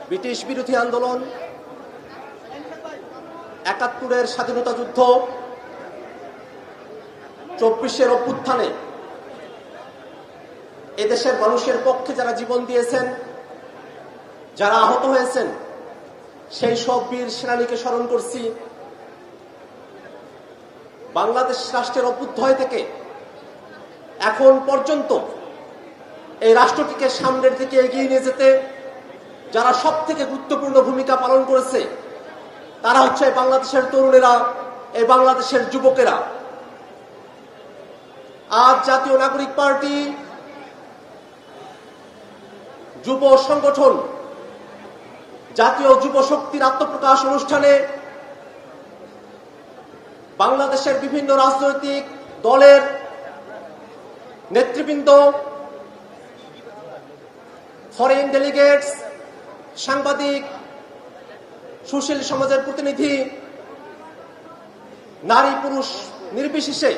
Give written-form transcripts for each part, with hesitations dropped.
British বিরোধী আন্দোলন, ৭১-এর স্বাধীনতা যুদ্ধ, ২৪-এর অভ্যুত্থানে এদেশের মানুষের পক্ষে যারা জীবন দিয়েছেন, যারা আহত হয়েছেন, সেই সব বীর সেনানীকে স্মরণ করছি। বাংলাদেশ রাষ্ট্রের অভ্যুদয় থেকে এখন পর্যন্ত এই রাষ্ট্রটিকে সামনের দিকে এগিয়ে নিয়ে যেতে যারা সব থেকে গুরুত্বপূর্ণ ভূমিকা পালন করেছে তারা হচ্ছে বাংলাদেশের তরুণেরা, এই বাংলাদেশের যুবকেরা। আজ জাতীয় নাগরিক পার্টি, যুব সংগঠন, জাতীয় যুব শক্তির আত্মপ্রকাশ অনুষ্ঠানে বাংলাদেশের বিভিন্ন রাজনৈতিক দলের নেতৃবৃন্দ, ফরেন ডেলিগেটস, সাংবাদিক, সুশীল সমাজের প্রতিনিধি, নারী পুরুষ নির্বিশেষে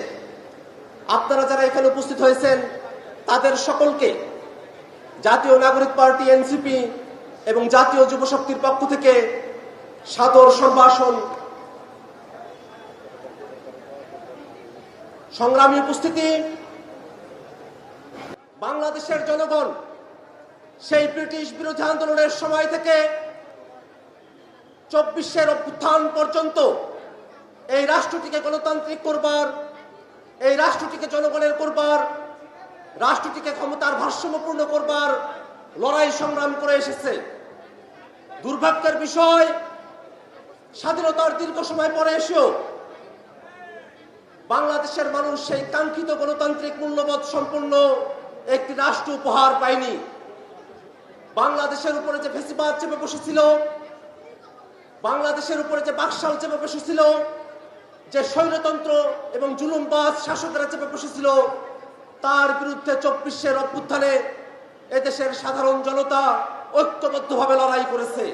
আপনারা যারা এখানে উপস্থিত হয়েছেন তাদের সকলকে জাতীয় নাগরিক পার্টি এনসিপি এবং জাতীয় যুব শক্তির পক্ষ থেকে সাদর সম্ভাষণ। সংগ্রামী উপস্থিতি, বাংলাদেশের জনগণ সেই ব্রিটিশ বিরোধী আন্দোলনের সময় থেকে ২৪-এর অভ্যুত্থান পর্যন্ত এই রাষ্ট্রটিকে গণতান্ত্রিক করবার, এই রাষ্ট্রটিকে জনগণের করবার, রাষ্ট্রটিকে ক্ষমতার ভারসাম্যপূর্ণ করবার লড়াই সংগ্রাম করে এসেছে। দুর্ভাগ্যের বিষয়, স্বাধীনতার দীর্ঘ সময় পরে এসেও বাংলাদেশের মানুষ সেই কাঙ্ক্ষিত গণতান্ত্রিক মূল্যবোধ সম্পন্ন একটি রাষ্ট্র উপহার পায়নি। বাংলাদেশের উপরে যে ফ্যাসিবাদ চেপে বসেছিল, বাংলাদেশের উপরে যে বাকশাল চেপে বসেছিল, যে স্বৈরতন্ত্র এবং জুলুমবাজ শাসকেরা চেপে বসেছিল, তার বিরুদ্ধে ২৪-এর অভ্যুত্থানে এদেশের সাধারণ জনতা ঐক্যবদ্ধভাবে লড়াই করেছে।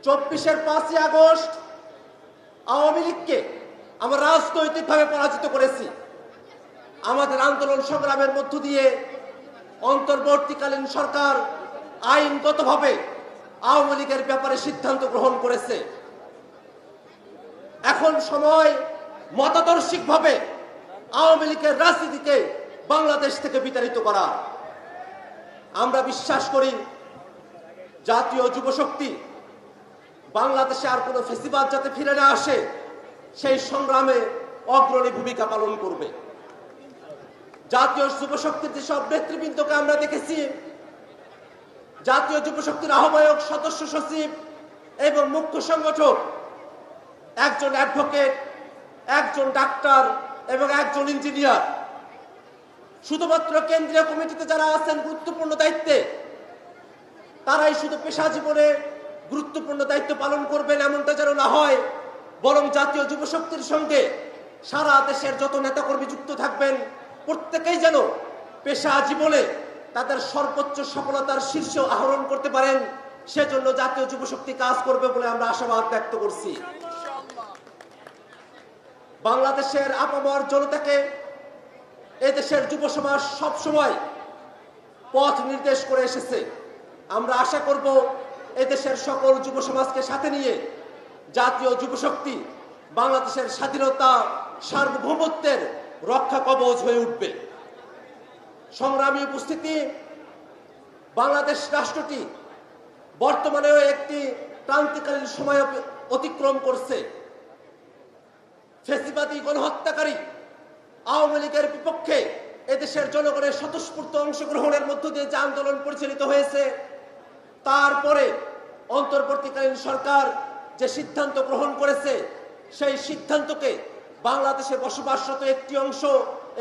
২৪-এর ৫ই আগস্ট আওয়ামী লীগকে আমরা রাজনৈতিকভাবে পরাজিত করেছি। আমাদের আন্দোলন সংগ্রামের মধ্য দিয়ে অন্তর্বর্তীকালীন সরকার আইনগতভাবে আওয়ামী লীগের ব্যাপারে সিদ্ধান্ত গ্রহণ করেছে। এখন সময় মতাদর্শিকভাবে আওয়ামী লীগের রাজনীতিকে বাংলাদেশ থেকে বিতাড়িত করা। আমরা বিশ্বাস করি জাতীয় যুব শক্তি বাংলাদেশে আর কোনো ফ্যাসিবাদ যাতে ফিরে না আসে সেই সংগ্রামে অগ্রণী ভূমিকা পালন করবে। জাতীয় যুব শক্তির যেসব নেতৃবৃন্দকে আমরা দেখেছি, জাতীয় যুব শক্তির আহ্বায়ক, সদস্য সচিব এবং মুখ্য সংগঠক, একজন অ্যাডভোকেট, একজন ডাক্তার এবং একজন ইঞ্জিনিয়ার, শুধুমাত্র কেন্দ্রীয় কমিটিতে যারা আছেন গুরুত্বপূর্ণ দায়িত্বে তারাই শুধু পেশা জীবনে গুরুত্বপূর্ণ দায়িত্ব পালন করবেন এমনটা যেন না হয়, বরং জাতীয় যুব শক্তির সঙ্গে সারা দেশের যত নেতাকর্মী যুক্ত থাকবেন প্রত্যেকেই যেন পেশা জীবনে তাদের সর্বোচ্চ সফলতার শীর্ষ আহরণ করতে পারেন, সেজন্য জাতীয় যুব শক্তি কাজ করবে বলে আমরা আশাবাদ ব্যক্ত করছি। বাংলাদেশের আপামর জনতাকে এদেশের যুব সমাজ সবসময় পথ নির্দেশ করে এসেছে। আমরা আশা করব এদেশের সকল যুব সমাজকে সাথে নিয়ে জাতীয় যুব শক্তি বাংলাদেশের স্বাধীনতা, সার্বভৌমত্বের রক্ষা কবচ হয়ে উঠবে। সংগ্রামী উপস্থিতি, বাংলাদেশ রাষ্ট্রটি বর্তমানেও একটি ক্রান্তিকালীন সময় অতিক্রম করছে। ফ্যাসিবাদী গণহত্যাকারী আওয়ামী লীগের বিপক্ষে এদেশের জনগণের স্বতঃস্ফূর্ত অংশগ্রহণের মধ্য দিয়ে যে আন্দোলন পরিচালিত হয়েছে, তারপরে অন্তর্বর্তীকালীন সরকার যে সিদ্ধান্ত গ্রহণ করেছে সেই সিদ্ধান্তকে বাংলাদেশে বসবাসরত একটি অংশ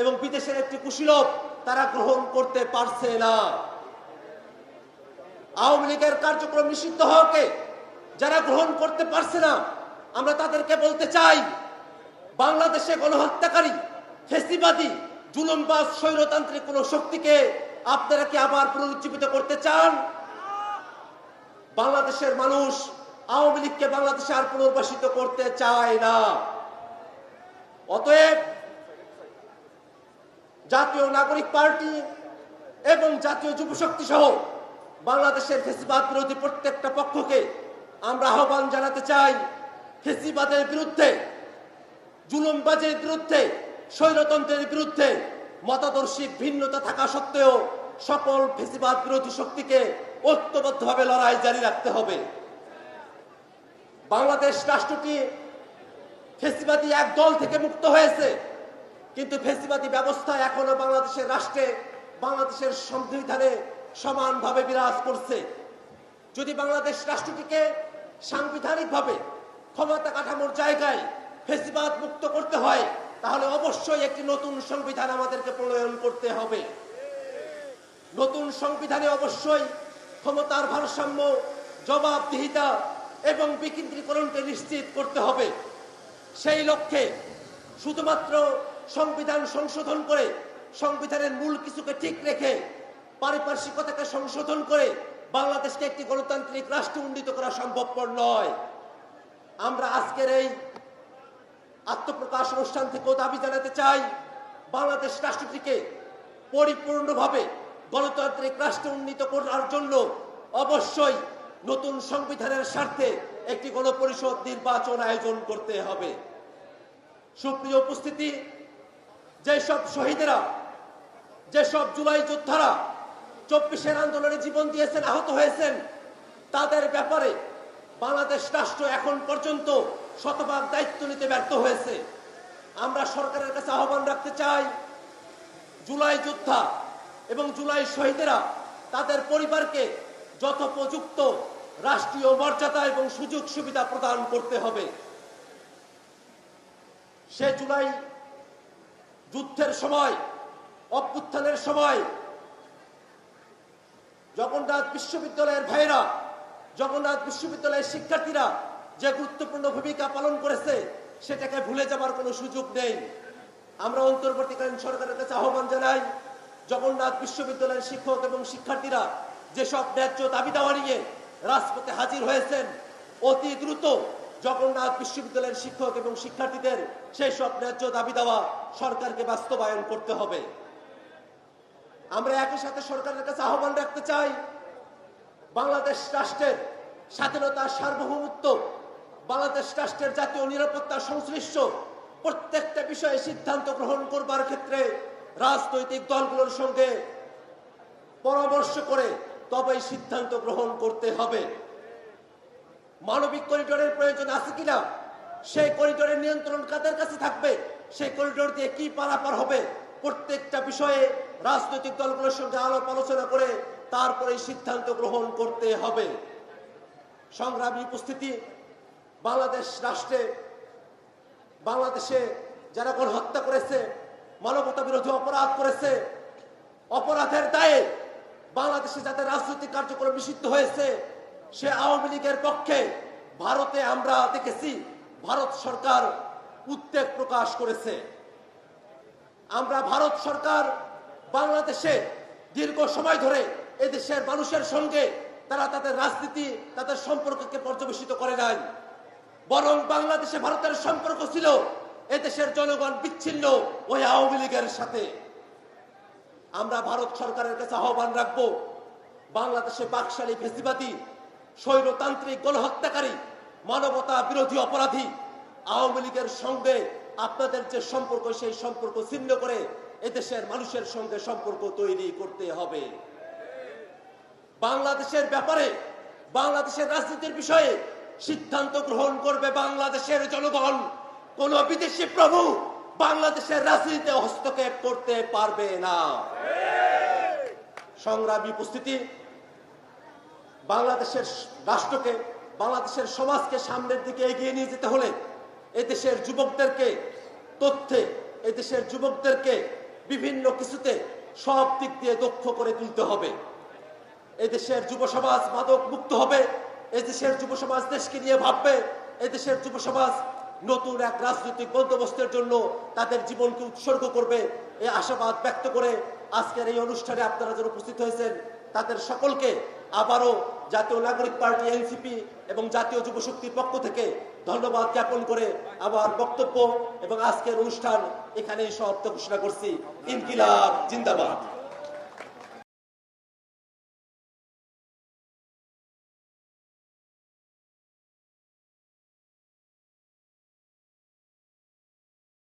এবং বিদেশের একটি কুশীলব তারা গ্রহণ করতে পারছে না। আওয়ামী লীগের কার্যক্রম নিষিদ্ধ হওয়াকে যারা গ্রহণ করতে পারছে না, আমরা তাদেরকে বলতে চাই, বাংলাদেশে গণহত্যাকারী, ফ্যাসিবাদী, জুলুমবাজ, স্বৈরতান্ত্রিক কোন শক্তিকে আপনারা কি আবার পুনরুজ্জীবিত করতে চান? বাংলাদেশের মানুষ আওয়ামী লীগকে বাংলাদেশে আর পুনর্বাসিত করতে চায় না। অতএব জাতীয় নাগরিক পার্টি এবং জাতীয় যুব শক্তি সহ বাংলাদেশের ফ্যাসিবাদ বিরোধী প্রত্যেকটা পক্ষকে আমরা আহ্বান জানাতে চাই, ফ্যাসিবাদের বিরুদ্ধে, জুলুমবাজের বিরুদ্ধে, স্বৈরতন্ত্রের বিরুদ্ধে মতাদর্শিক ভিন্নতা থাকা সত্ত্বেও সকল ফ্যাসিবাদ বিরোধী শক্তিকে ঐক্যবদ্ধভাবে লড়াই জারি রাখতে হবে। বাংলাদেশ রাষ্ট্রটি ফ্যাসিবাদী এক দল থেকে মুক্ত হয়েছে, কিন্তু ফ্যাসিবাদী ব্যবস্থা এখনো বাংলাদেশের রাষ্ট্রে, বাংলাদেশের সংবিধানে সমানভাবে বিরাজ করছে। যদি বাংলাদেশ রাষ্ট্রটিকে সাংবিধানিকভাবে ক্ষমতা কাঠামোর জায়গায় ফ্যাসিবাদ মুক্ত করতে হয়, তাহলে অবশ্যই একটি নতুন সংবিধান আমাদেরকে প্রণয়ন করতে হবে। নতুন সংবিধানে অবশ্যই ক্ষমতার ভারসাম্য, জবাবদিহিতা এবং বিকেন্দ্রীকরণকে নিশ্চিত করতে হবে। সেই লক্ষ্যে শুধুমাত্র সংবিধান সংশোধন করে, সংবিধানের মূল কিছুকে ঠিক রেখে, পারিপার্শ্বিকতাকে সংশোধন করে বাংলাদেশকে একটি গণতান্ত্রিক রাষ্ট্রে উন্নীত করা সম্ভবপর নয়। আমরা আজকের এই আত্মপ্রকাশ অনুষ্ঠান থেকেও দাবি জানাতে চাই, বাংলাদেশ রাষ্ট্রটিকে পরিপূর্ণভাবে গণতান্ত্রিক রাষ্ট্রে উন্নীত করার জন্য অবশ্যই নতুন সংবিধানের স্বার্থে একটি গণপরিষদ নির্বাচন আয়োজন করতে হবে। সুপ্রিয় উপস্থিতি, যেসব শহীদেরা, যেসব জুলাই যোদ্ধারা 24-এর আন্দোলনে জীবন দিয়েছেন, আহত হয়েছেন, তাদের ব্যাপারে বাংলাদেশ রাষ্ট্র এখন পর্যন্ত শতভাগ দায়িত্ব নিতে ব্যর্থ হয়েছে। আমরা সরকারের কাছে আহ্বান রাখতে চাই, জুলাই যোদ্ধা এবং জুলাই শহীদেরা, তাদের পরিবারকে যথোপযুক্ত রাষ্ট্রীয় মর্যাদা এবং সুযোগ সুবিধা প্রদান করতে হবে। সে জুলাই যুদ্ধের সময়, অভ্যুত্থানের সময় জগন্নাথ বিশ্ববিদ্যালয়ের ভাইরা, জগন্নাথ বিশ্ববিদ্যালয়ের শিক্ষার্থীরা যে গুরুত্বপূর্ণ ভূমিকা পালন করেছে, সেটাকে ভুলে যাবার কোনো সুযোগ নেই। আমরা অন্তর্বর্তীকালীন সরকারের কাছে আহ্বান জানাই, জগন্নাথ বিশ্ববিদ্যালয়ের শিক্ষক এবং শিক্ষার্থীরা যেসব ন্যায্য দাবি দাওয়া নিয়ে রাজপথে হাজির হয়েছেন, অতি দ্রুত জগন্নাথ বিশ্ববিদ্যালয়ের শিক্ষক এবং শিক্ষার্থীদের সেই সব ন্যায্য দাবি দেওয়া সরকারকে বাস্তবায়ন করতে হবে। আমরা একই সাথে সরকারের কাছে আহ্বান রাখতে চাই, বাংলাদেশ রাষ্ট্রের স্বাধীনতা, সার্বভৌমত্ব, বাংলাদেশ রাষ্ট্রের জাতীয় নিরাপত্তা সংশ্লিষ্ট প্রত্যেকটা বিষয়ে সিদ্ধান্ত গ্রহণ করবার ক্ষেত্রে রাজনৈতিক দলগুলোর সঙ্গে পরামর্শ করে তবেই সিদ্ধান্ত গ্রহণ করতে হবে। মানবিক করিডোরের প্রয়োজন আছে কিনা, সেই করিডোরের নিয়ন্ত্রণ কাদের কাছে থাকবে, সেই করিডোর দিয়ে কি পারাপার হবে, প্রত্যেকটা বিষয়ে রাজনৈতিক দলগুলোর সঙ্গে আলাপ আলোচনা করে তারপরে সিদ্ধান্ত গ্রহণ করতে হবে। সংগ্রামী উপস্থিতি, বাংলাদেশ রাষ্ট্রে, বাংলাদেশে যারা গণহত্যা করেছে, মানবতা বিরোধী অপরাধ করেছে, অপরাধের দায়ে বাংলাদেশে যাদের রাজনৈতিক কার্যক্রম নিষিদ্ধ হয়েছে, সে আওয়ামী লীগের পক্ষে ভারতে আমরা দেখেছি ভারত সরকার উদ্বেগ প্রকাশ করেছে। আমরা ভারত সরকার বাংলাদেশে দীর্ঘ সময় ধরে এদেশের মানুষের সঙ্গে তারা তাদের রাজনীতি, তাদের সম্পর্ককে পর্যবেসিত করে নাই, বরং বাংলাদেশে ভারতের সম্পর্ক ছিল এদেশের জনগণ বিচ্ছিন্ন ওই আওয়ামী লীগের সাথে। আমরা ভারত সরকারের কাছে আহ্বান রাখবো, বাংলাদেশে বাকশালী ফ্যাসিবাদী, স্বৈরতান্ত্রিক, গণহত্যাকারী, মানবতা বিরোধী অপরাধী আওয়ামী লীগের সঙ্গে আপনাদের যে সম্পর্ক, সেই সম্পর্ক ছিন্ন করে এদেশের মানুষের সঙ্গে সম্পর্ক তৈরি করতে হবে। বাংলাদেশের ব্যাপারে, বাংলাদেশের রাজনীতির বিষয়ে সিদ্ধান্ত গ্রহণ করবে বাংলাদেশের জনগণ। কোন বিদেশি প্রভু বাংলাদেশের রাজনীতিতে হস্তক্ষেপ করতে পারবে না। সংগ্রামী উপস্থিতি, বাংলাদেশের রাষ্ট্রকে, বাংলাদেশের সমাজকে সামনের দিকে এগিয়ে নিয়ে যেতে হলে এদেশের যুবকদেরকে তথ্যে, এদেশের যুবকদেরকে বিভিন্ন কিছুতে সব দিক দিয়ে দক্ষ করে তুলতে হবে। এদেশের যুব সমাজ মাদক মুক্ত হবে, এদেশের যুব সমাজ দেশকে নিয়ে ভাববে, এদেশের যুব সমাজ নতুন এক রাজনৈতিক বন্দোবস্তের জন্য তাদের জীবনকে উৎসর্গ করবে, এই আশাবাদ ব্যক্ত করে আজকের এই অনুষ্ঠানে আপনারা যারা উপস্থিত হয়েছেন তাদের সকলকে আবারও জাতীয় নাগরিক পার্টি, এনসিপি এবং জাতীয় যুব শক্তির পক্ষ থেকে ধন্যবাদ জ্ঞাপন করে আমার বক্তব্য এবং আজকের অনুষ্ঠান এখানেই সমাপ্ত ঘোষণা করছি। ইনকিলাব জিন্দাবাদ।